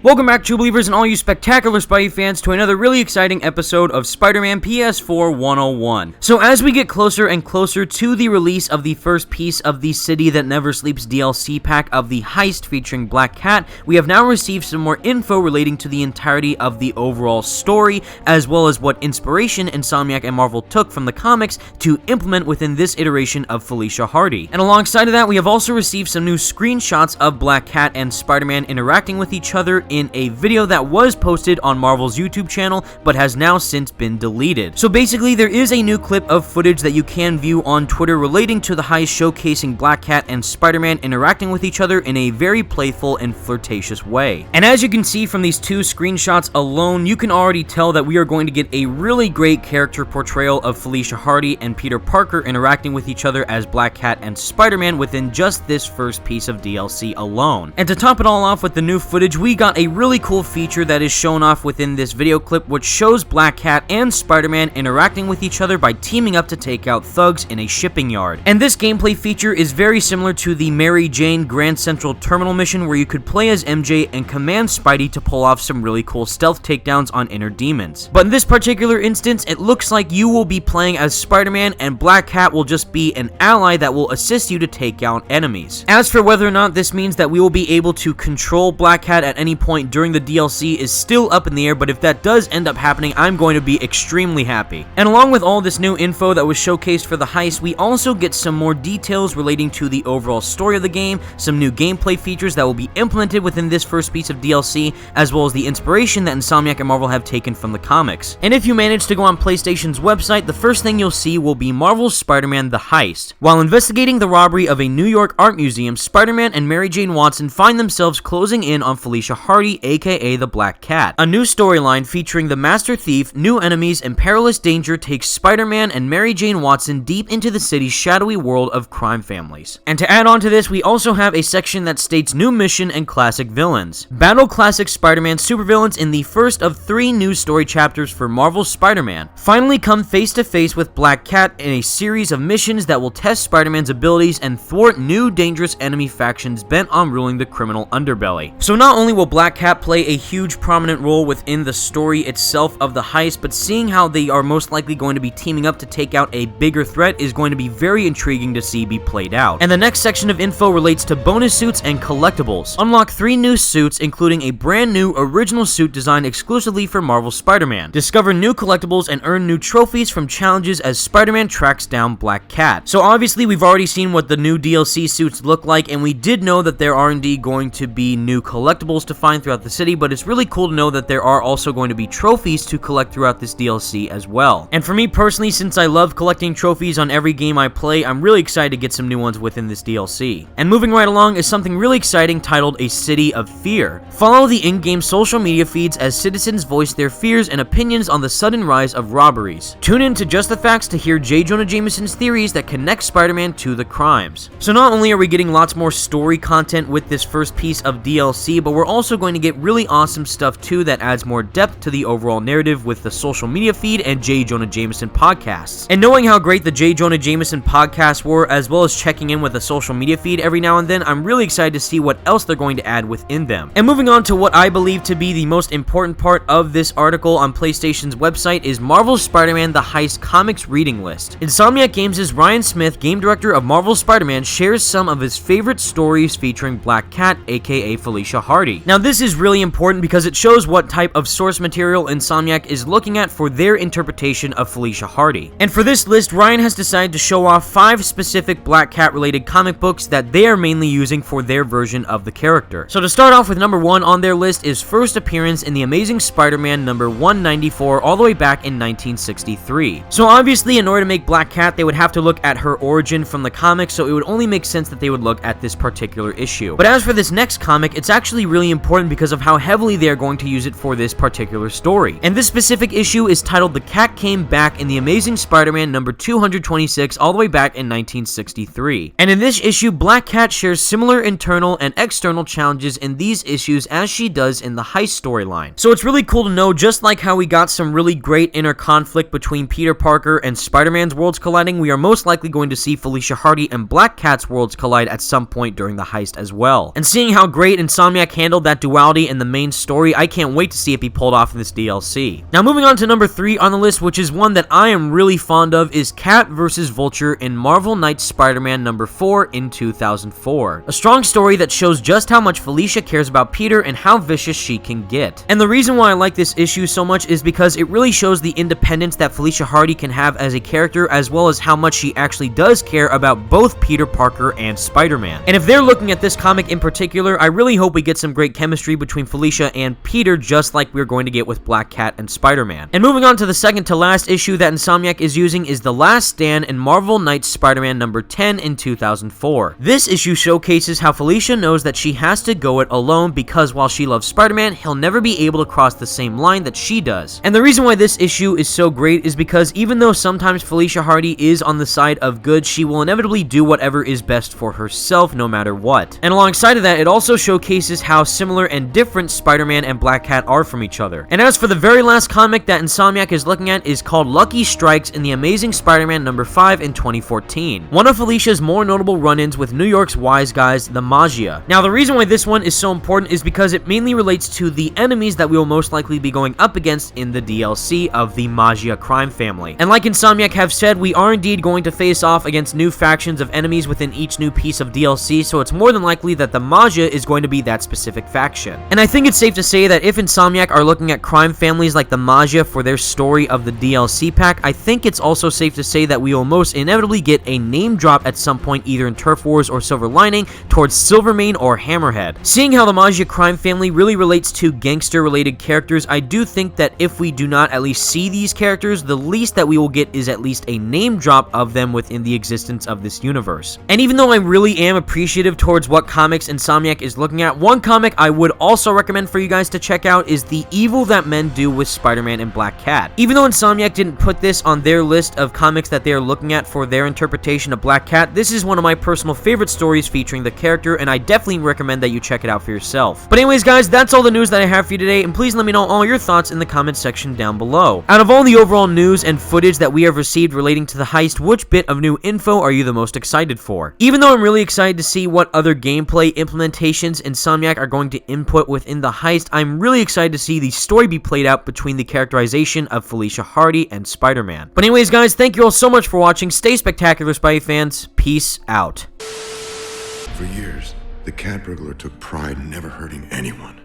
Welcome back, true believers and all you spectacular Spidey fans, to another really exciting episode of Spider-Man PS4 101. So as we get closer and closer to the release of the first piece of the City That Never Sleeps DLC pack of the Heist featuring Black Cat, we have now received some more info relating to the entirety of the overall story, as well as what inspiration Insomniac and Marvel took from the comics to implement within this iteration of Felicia Hardy. And alongside of that, we have also received some new screenshots of Black Cat and Spider-Man interacting with each other in a video that was posted on Marvel's YouTube channel, but has now since been deleted. So basically, there is a new clip of footage that you can view on Twitter relating to the heist, showcasing Black Cat and Spider-Man interacting with each other in a very playful and flirtatious way. And as you can see from these two screenshots alone, you can already tell that we are going to get a really great character portrayal of Felicia Hardy and Peter Parker interacting with each other as Black Cat and Spider-Man within just this first piece of DLC alone. And to top it all off with the new footage, we got a really cool feature that is shown off within this video clip, which shows Black Cat and Spider-Man interacting with each other by teaming up to take out thugs in a shipping yard. And this gameplay feature is very similar to the Mary Jane Grand Central Terminal mission, where you could play as MJ and command Spidey to pull off some really cool stealth takedowns on inner demons. But in this particular instance, it looks like you will be playing as Spider-Man and Black Cat will just be an ally that will assist you to take out enemies. As for whether or not this means that we will be able to control Black Cat at any point during the DLC is still up in the air, but if that does end up happening, I'm going to be extremely happy. And along with all this new info that was showcased for the heist, we also get some more details relating to the overall story of the game, some new gameplay features that will be implemented within this first piece of DLC, as well as the inspiration that Insomniac and Marvel have taken from the comics. And if you manage to go on PlayStation's website, the first thing you'll see will be Marvel's Spider-Man The Heist. While investigating the robbery of a New York art museum, Spider-Man and Mary Jane Watson find themselves closing in on Felicia Hardy, aka the Black Cat. A new storyline featuring the Master Thief, new enemies, and perilous danger takes Spider-Man and Mary Jane Watson deep into the city's shadowy world of crime families. And to add on to this, we also have a section that states new mission and classic villains. Battle classic Spider-Man supervillains in the first of 3 new story chapters for Marvel's Spider-Man. Finally come face to face with Black Cat in a series of missions that will test Spider-Man's abilities and thwart new dangerous enemy factions bent on ruling the criminal underbelly. So not only will Black Cat play a huge prominent role within the story itself of the heist, but seeing how they are most likely going to be teaming up to take out a bigger threat is going to be very intriguing to see be played out. And the next section of info relates to bonus suits and collectibles. Unlock 3 new suits, including a brand new original suit designed exclusively for Marvel Spider-Man. Discover new collectibles and earn new trophies from challenges as Spider-Man tracks down Black Cat. So obviously we've already seen what the new DLC suits look like, and we did know that there are indeed going to be new collectibles to find throughout the city, but it's really cool to know that there are also going to be trophies to collect throughout this DLC as well. And for me personally, since I love collecting trophies on every game I play, I'm really excited to get some new ones within this DLC. And moving right along is something really exciting titled A City of Fear. Follow the in-game social media feeds as citizens voice their fears and opinions on the sudden rise of robberies. Tune in to Just the Facts to hear J. Jonah Jameson's theories that connect Spider-Man to the crimes. So not only are we getting lots more story content with this first piece of DLC, but we're also going to get really awesome stuff too that adds more depth to the overall narrative with the social media feed and J. Jonah Jameson podcasts. And knowing how great the J. Jonah Jameson podcasts were, as well as checking in with the social media feed every now and then, I'm really excited to see what else they're going to add within them. And moving on to what I believe to be the most important part of this article on PlayStation's website is Marvel's Spider-Man The Heist comics reading list. Insomniac Games' Ryan Smith, game director of Marvel's Spider-Man, shares some of his favorite stories featuring Black Cat, aka Felicia Hardy. Now this is really important because it shows what type of source material Insomniac is looking at for their interpretation of Felicia Hardy. And for this list, Ryan has decided to show off 5 specific Black Cat related comic books that they are mainly using for their version of the character. So to start off with, number 1 on their list is first appearance in The Amazing Spider-Man number 194 all the way back in 1963. So obviously in order to make Black Cat, they would have to look at her origin from the comics, so it would only make sense that they would look at this particular issue. But as for this next comic, it's actually really important because of how heavily they are going to use it for this particular story. And this specific issue is titled The Cat Came Back in The Amazing Spider-Man number 226 all the way back in 1963. And in this issue, Black Cat shares similar internal and external challenges in these issues as she does in the Heist storyline. So it's really cool to know, just like how we got some really great inner conflict between Peter Parker and Spider-Man's worlds colliding, we are most likely going to see Felicia Hardy and Black Cat's worlds collide at some point during the Heist as well. And seeing how great Insomniac handled that duality duality in the main story. I can't wait to see it be pulled off in this DLC. Now moving on to number 3 on the list, which is one that I am really fond of, is Cat vs. Vulture in Marvel Knights Spider-Man number 4 in 2004. A strong story that shows just how much Felicia cares about Peter and how vicious she can get. And the reason why I like this issue so much is because it really shows the independence that Felicia Hardy can have as a character, as well as how much she actually does care about both Peter Parker and Spider-Man. And if they're looking at this comic in particular, I really hope we get some great chemistry between Felicia and Peter, just like we're going to get with Black Cat and Spider-Man. And moving on to the second to last issue that Insomniac is using is The Last Stand in Marvel Knights Spider-Man number 10 in 2004. This issue showcases how Felicia knows that she has to go it alone because while she loves Spider-Man, he'll never be able to cross the same line that she does. And the reason why this issue is so great is because even though sometimes Felicia Hardy is on the side of good, she will inevitably do whatever is best for herself no matter what. And alongside of that, it also showcases how similar and different Spider-Man and Black Cat are from each other. And as for the very last comic that Insomniac is looking at is called Lucky Strikes in the Amazing Spider-Man number 5 in 2014. One of Felicia's more notable run-ins with New York's wise guys, the Magia. Now the reason why this one is so important is because it mainly relates to the enemies that we will most likely be going up against in the DLC of the Magia crime family. And like Insomniac have said, we are indeed going to face off against new factions of enemies within each new piece of DLC, so it's more than likely that the Magia is going to be that specific faction. And I think it's safe to say that if Insomniac are looking at crime families like the Magia for their story of the DLC pack, I think it's also safe to say that we will most inevitably get a name drop at some point either in Turf Wars or Silver Lining towards Silvermane or Hammerhead. Seeing how the Magia crime family really relates to gangster related characters, I do think that if we do not at least see these characters, the least that we will get is at least a name drop of them within the existence of this universe. And even though I really am appreciative towards what comics Insomniac is looking at, one comic I would also recommend for you guys to check out is The Evil That Men Do with Spider-Man and Black Cat. Even though Insomniac didn't put this on their list of comics that they are looking at for their interpretation of Black Cat, this is one of my personal favorite stories featuring the character, and I definitely recommend that you check it out for yourself. But anyways guys, that's all the news that I have for you today, and please let me know all your thoughts in the comment section down below. Out of all the overall news and footage that we have received relating to the heist, which bit of new info are you the most excited for? Even though I'm really excited to see what other gameplay implementations Insomniac are going to input within the heist, I'm really excited to see the story be played out between the characterization of Felicia Hardy and Spider-Man. But anyways guys, thank you all so much for watching. Stay spectacular, Spidey fans. Peace out. For years, the cat burglar took pride in never hurting anyone.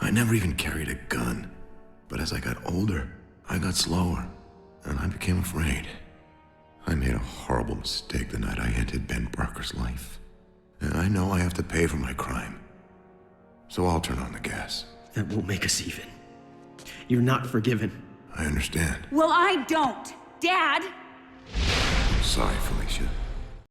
I never even carried a gun. But as I got older, I got slower, and I became afraid. I made a horrible mistake the night I ended Ben Parker's life. And I know I have to pay for my crime. So I'll turn on the gas. That won't make us even. You're not forgiven. I understand. Well, I don't. Dad! I'm sorry, Felicia.